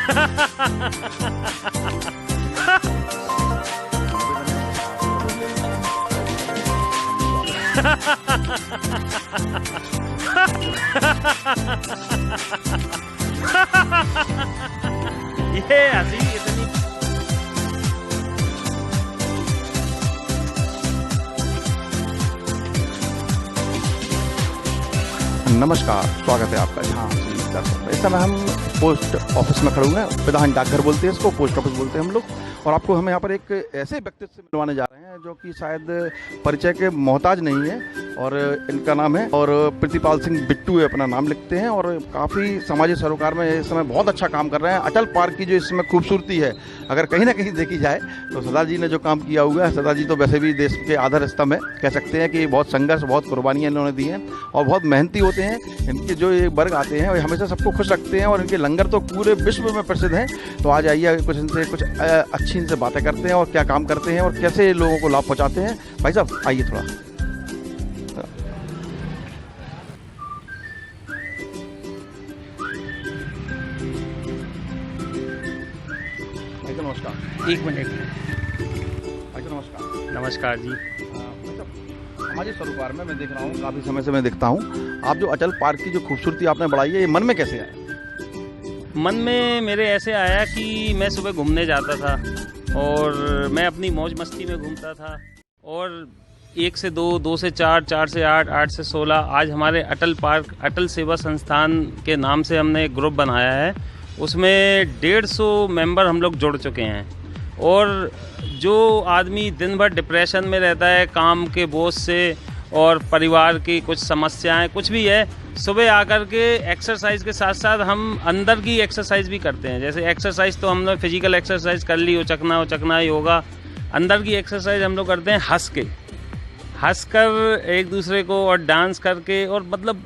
ये हंसी इतनी। नमस्कार, स्वागत है आपका यहाँ दर्शक। इस समय हम पोस्ट ऑफिस में खड़े हुए हैं। प्रधान डाकघर बोलते हैं इसको, पोस्ट ऑफिस बोलते हैं हम लोग। और आपको हम यहाँ पर एक ऐसे व्यक्तित्व से मिलवाने जा रहे हैं जो कि शायद परिचय के मोहताज नहीं है। और इनका नाम है और प्रतिपाल सिंह बिट्टू है, अपना नाम लिखते हैं और काफ़ी सामाजिक सरोकार में इस समय बहुत अच्छा काम कर रहे हैं। अटल पार्क की जो इसमें खूबसूरती है, अगर कहीं ना कहीं देखी जाए तो सरदार जी ने जो काम किया हुआ है, सरदार जी तो वैसे भी देश के आधार स्तंभ है, कह सकते हैं कि बहुत संघर्ष, बहुत कुर्बानियाँ इन्होंने दी हैं और बहुत मेहनती होते हैं। इनके जो ये वर्ग आते हैं वो हमेशा सबको खुश रखते हैं और इनके लंगर तो पूरे विश्व में प्रसिद्ध हैं। तो आज आइए कुछ इनसे कुछ अच्छी इनसे बातें करते हैं और क्या काम करते हैं और कैसे लोगों को लाभ पहुँचाते हैं। भाई साहब आइए थोड़ा। नमस्कार। एक मिनट। नमस्कार। नमस्कार जी। सामाजिक सरोकार में मैं देख रहा हूँ, काफ़ी समय से मैं देखता हूँ, आप जो अटल पार्क की जो खूबसूरती आपने बढ़ाई है, ये मन में कैसे आया? मन में मेरे ऐसे आया कि मैं सुबह घूमने जाता था और मैं अपनी मौज मस्ती में घूमता था और 1 से 2, 2 से 4, 4 से 8, 8 से 16, आज हमारे अटल पार्क अटल सेवा संस्थान के नाम से हमने एक ग्रुप बनाया है। उसमें 150 मेंबर हम लोग जुड़ चुके हैं। और जो आदमी दिन भर डिप्रेशन में रहता है काम के बोझ से और परिवार की कुछ समस्याएं कुछ भी है, सुबह आकर के एक्सरसाइज के साथ साथ हम अंदर की एक्सरसाइज भी करते हैं। जैसे एक्सरसाइज तो हमने फिजिकल एक्सरसाइज कर ली, उचकना योगा। अंदर की एक्सरसाइज हम लोग करते हैं हंस कर एक दूसरे को और डांस करके, और मतलब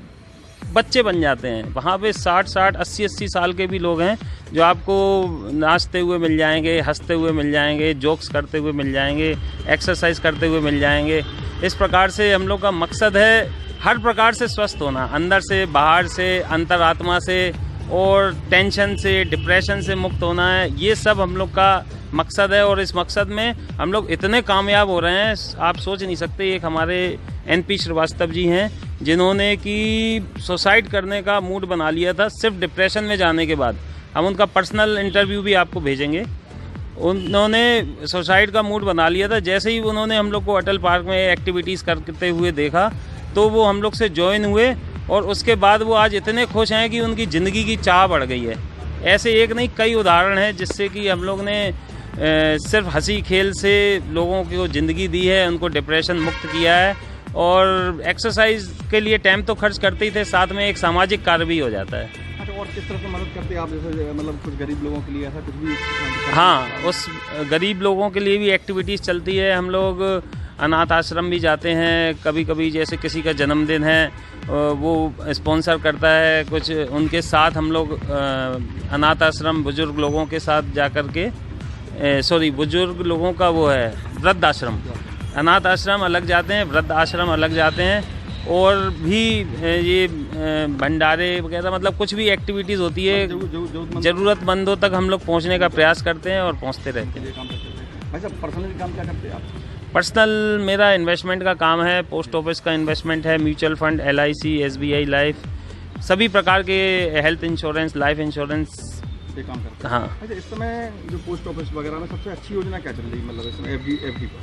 बच्चे बन जाते हैं। वहाँ पे 60-60, 80-80 साल के भी लोग हैं जो आपको नाचते हुए मिल जाएंगे, हंसते हुए मिल जाएंगे, जोक्स करते हुए मिल जाएंगे, एक्सरसाइज करते हुए मिल जाएंगे। इस प्रकार से हम लोग का मकसद है हर प्रकार से स्वस्थ होना, अंदर से, बाहर से, अंतरात्मा से, और टेंशन से, डिप्रेशन से मुक्त होना है। ये सब हम लोग का मकसद है और इस मकसद में हम लोग इतने कामयाब हो रहे हैं, आप सोच नहीं सकते। एक हमारे NP श्रीवास्तव जी हैं जिन्होंने कि सुसाइड करने का मूड बना लिया था सिर्फ डिप्रेशन में जाने के बाद। हम उनका पर्सनल इंटरव्यू भी आपको भेजेंगे। उन्होंने सुसाइड का मूड बना लिया था, जैसे ही उन्होंने हम लोग को अटल पार्क में एक्टिविटीज़ करते हुए देखा तो वो हम लोग से ज्वाइन हुए और उसके बाद वो आज इतने खुश हैं कि उनकी ज़िंदगी की चाह बढ़ गई है। ऐसे एक नहीं कई उदाहरण हैं जिससे कि हम लोग ने सिर्फ हंसी खेल से लोगों को ज़िंदगी दी है, उनको डिप्रेशन मुक्त किया है। और एक्सरसाइज के लिए टाइम तो खर्च करते ही थे, साथ में एक सामाजिक कार्य भी हो जाता है। अच्छा, और किस तरह से मदद करते हैं आप? जैसे मतलब कुछ गरीब लोगों के लिए ऐसा कुछ भी? हाँ, उस गरीब लोगों के लिए भी एक्टिविटीज़ चलती है। हम लोग अनाथ आश्रम भी जाते हैं कभी कभी, जैसे किसी का जन्मदिन है वो स्पॉन्सर करता है कुछ, उनके साथ हम लोग अनाथ आश्रम बुजुर्ग लोगों के साथ जा कर के बुजुर्ग लोगों का वो है वृद्ध आश्रम, अनाथ आश्रम अलग जाते हैं, वृद्ध आश्रम अलग जाते हैं। और भी ये भंडारे वगैरह, मतलब कुछ भी एक्टिविटीज़ होती है ज़रूरतमंदों तक हम लोग पहुंचने का प्रयास करते हैं और पहुंचते रहते हैं। भाई साहब, पर्सनली काम क्या करते हैं आप? पर्सनल मेरा इन्वेस्टमेंट का काम है, पोस्ट ऑफिस का इन्वेस्टमेंट है, mutual fund, LIC, SBI life, सभी प्रकार के हेल्थ इंश्योरेंस, लाइफ इंश्योरेंस काम करते हैं। हाँ। अच्छा, इस समय जो पोस्ट ऑफिस वगैरह में सबसे अच्छी योजना क्या चल रही है, मतलब इसमें FD पर?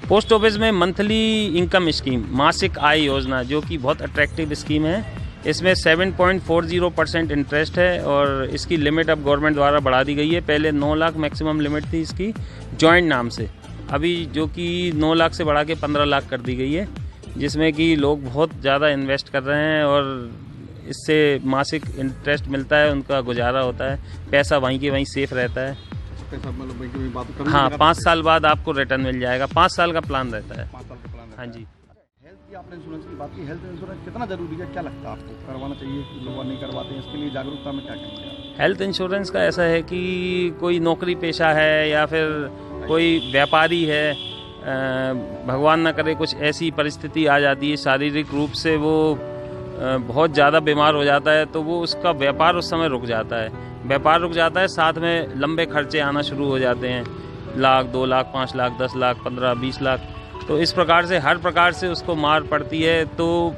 पोस्ट ऑफिस में मंथली इनकम स्कीम, मासिक आय योजना, जो कि बहुत अट्रैक्टिव स्कीम है। इसमें 7.40% इंटरेस्ट है और इसकी लिमिट अब गवर्नमेंट द्वारा बढ़ा दी गई है। पहले 9 लाख मैक्सिमम लिमिट थी इसकी जॉइंट नाम से, अभी जो कि 9 लाख से बढ़ा के 15 लाख कर दी गई है, जिसमें कि लोग बहुत ज़्यादा इन्वेस्ट कर रहे हैं और इससे मासिक इंटरेस्ट मिलता है, उनका गुजारा होता है, पैसा वहीं के वहीं सेफ रहता है। हाँ, 5 साल बाद आपको रिटर्न मिल जाएगा। 5 साल का प्लान रहता है। 5 साल का प्लान? हाँ जी। हेल्थ की आपने इंश्योरेंस की बात की, हेल्थ इंश्योरेंस कितना जरूरी है, क्या लगता है आपको? करवाना चाहिए, लोग नहीं करवाते हैं, इसके लिए जागरूकता में क्या करेंगे आप? हेल्थ इंश्योरेंस का ऐसा है कि कोई नौकरी पेशा है या फिर कोई व्यापारी है, भगवान न करे कुछ ऐसी परिस्थिति आ जाती है, शारीरिक रूप से वो बहुत ज़्यादा बीमार हो जाता है, तो वो उसका व्यापार उस समय रुक जाता है। व्यापार रुक जाता है, साथ में लंबे खर्चे आना शुरू हो जाते हैं, लाख 2 लाख 5 लाख 10 लाख 15 20 लाख। तो इस प्रकार से हर प्रकार से उसको मार पड़ती है। तो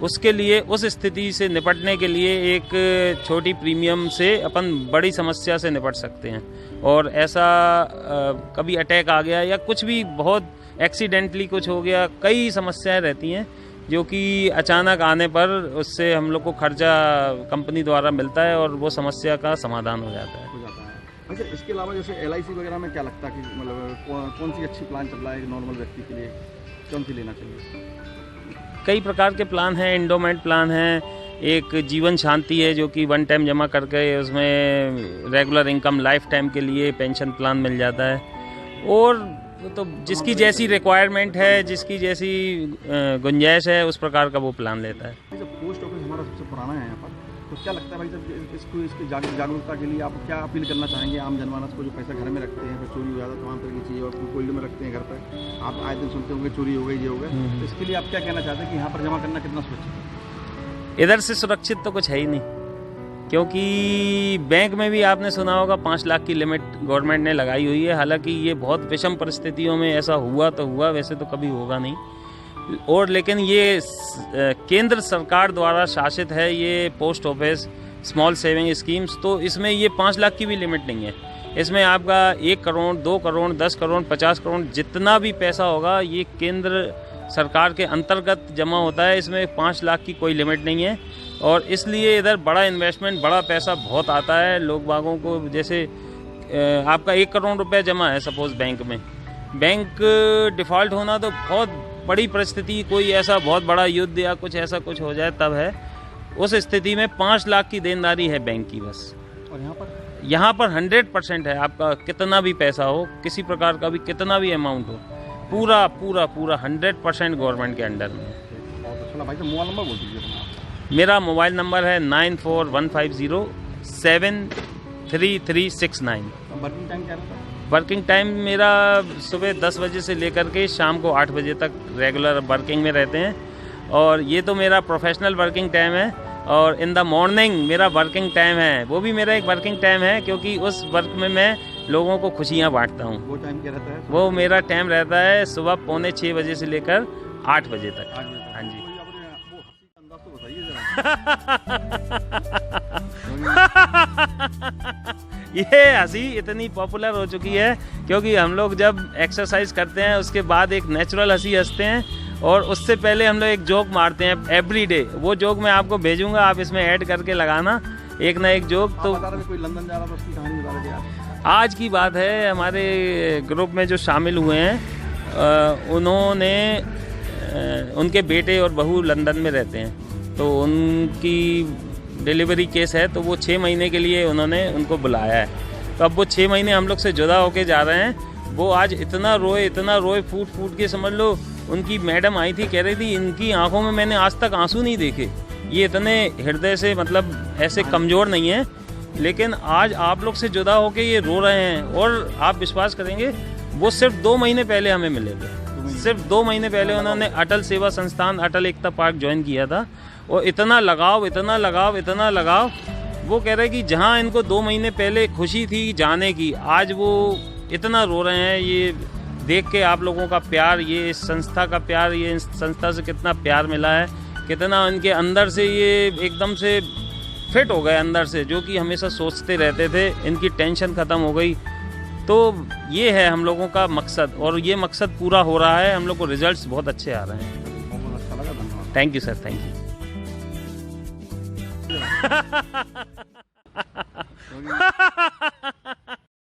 उसके लिए, उस स्थिति से निपटने के लिए एक छोटी प्रीमियम से अपन बड़ी समस्या से निपट सकते हैं। और ऐसा कभी अटैक आ गया या कुछ भी बहुत एक्सीडेंटली कुछ हो गया, कई समस्याएं रहती हैं जो कि अचानक आने पर उससे हम लोग को खर्चा कंपनी द्वारा मिलता है और वो समस्या का समाधान हो जाता है। अच्छा, इसके अलावा जैसे LIC वगैरह में क्या लगता है कि मतलब कौन सी अच्छी प्लान चल रहा है नॉर्मल व्यक्ति के लिए, कौन सी लेना चाहिए? कई प्रकार के प्लान हैं, एंडोमेंट प्लान है, एक जीवन शांति है जो कि 1 टाइम जमा करके उसमें रेगुलर इनकम लाइफ टाइम के लिए पेंशन प्लान मिल जाता है। और तो जिसकी जैसी रिक्वायरमेंट है, जिसकी जैसी गुंजाइश है, उस प्रकार का वो प्लान लेता है। पोस्ट ऑफिस हमारा सबसे पुराना है यहाँ पर, तो क्या लगता है भाई साहब इसकी जागरूकता के लिए आप क्या अपील करना चाहेंगे आम जनमानस को जो पैसा घर में रखते हैं, फिर चोरी हो जाता है, तमाम तरह की चीज़ें, और कोल्ड में रखते हैं घर पर, आप आए दिन सुनते होंगे चोरी हो गई, ये हो गया, तो इसके लिए आप क्या कहना चाहते हैं कि यहाँ पर जमा करना कितना सुरक्षित है? इधर से सुरक्षित तो कुछ है ही नहीं, क्योंकि बैंक में भी आपने सुना होगा 5 लाख की लिमिट गवर्नमेंट ने लगाई हुई है। हालांकि ये बहुत विषम परिस्थितियों में ऐसा हुआ तो हुआ, वैसे तो कभी होगा नहीं। और लेकिन ये केंद्र सरकार द्वारा शासित है ये post office small saving schemes, तो इसमें ये 5 लाख की भी लिमिट नहीं है। इसमें आपका 1 करोड़ 2 करोड़ 10 करोड़ 50 करोड़ जितना भी पैसा होगा ये केंद्र सरकार के अंतर्गत जमा होता है। इसमें 5 लाख की कोई लिमिट नहीं है और इसलिए इधर बड़ा इन्वेस्टमेंट, बड़ा पैसा बहुत आता है लोग बागों को। जैसे आपका 1 करोड़ रुपया जमा है सपोज बैंक में, बैंक डिफ़ॉल्ट होना तो बहुत बड़ी परिस्थिति, कोई ऐसा बहुत बड़ा युद्ध या कुछ ऐसा कुछ हो जाए तब है। उस स्थिति में 5 लाख की देनदारी है बैंक की बस। और यहाँ पर 100% है, आपका कितना भी पैसा हो, किसी प्रकार का भी कितना भी अमाउंट हो, पूरा 100% गवर्नमेंट के अंडर में। भाई तो मोबाइल नंबर बोल दीजिए। मेरा मोबाइल नंबर है 9415073369। वर्किंग टाइम क्या रहता है? वर्किंग टाइम मेरा सुबह 10 बजे से लेकर के शाम को 8 बजे तक रेगुलर वर्किंग में रहते हैं। और ये तो मेरा प्रोफेशनल वर्किंग टाइम है। और इन द मॉर्निंग मेरा वर्किंग टाइम है, वो भी मेरा एक वर्किंग टाइम है, क्योंकि उस वर्क में मैं लोगों को खुशियाँ बांटता हूँ। वो टाइम क्या रहता है? वो मेरा टाइम रहता है सुबह 6:45 बजे से लेकर 8 बजे तक। हाँ जी। ये हंसी इतनी पॉपुलर हो चुकी है क्योंकि हम लोग जब एक्सरसाइज करते हैं उसके बाद एक नेचुरल हंसी हंसते हैं, और उससे पहले हम लोग एक जोक मारते हैं एवरी डे। वो जोक मैं आपको भेजूंगा, आप इसमें ऐड करके लगाना एक ना एक जोक। तो कोई लंदन जा रहा था, उसकी कहानी बता रहे थे। आज की बात है, हमारे ग्रुप में जो शामिल हुए हैं उन्होंने उनके बेटे और बहू लंदन में रहते हैं, तो उनकी डिलीवरी केस है, तो वो 6 महीने के लिए उन्होंने उनको बुलाया है। तो अब वो 6 महीने हम लोग से जुदा होके जा रहे हैं। वो आज इतना रोए फूट के, समझ लो उनकी मैडम आई थी, कह रही थी इनकी आंखों में मैंने आज तक आंसू नहीं देखे, ये इतने हृदय से मतलब ऐसे कमज़ोर नहीं है, लेकिन आज आप लोग से जुदा होके ये रो रहे हैं। और आप विश्वास करेंगे वो सिर्फ 2 महीने पहले हमें मिले थे। सिर्फ 2 महीने पहले उन्होंने अटल सेवा संस्थान अटल एकता पार्क ज्वाइन किया था, और इतना लगाव, वो कह रहे कि जहां इनको 2 महीने पहले खुशी थी जाने की, आज वो इतना रो रहे हैं। ये देख के आप लोगों का प्यार, ये इस संस्था का प्यार, ये इस संस्था से कितना प्यार मिला है, कितना इनके अंदर से ये एकदम से फिट हो गए अंदर से, जो कि हमेशा सोचते रहते थे। इनकी टेंशन ख़त्म हो गई। तो ये है हम लोगों का मकसद, और ये मकसद पूरा हो रहा है। हम लोग को रिजल्ट्स बहुत अच्छे आ रहे हैं। बहुत अच्छा लगा, धन्यवाद। Thank you sir, thank you.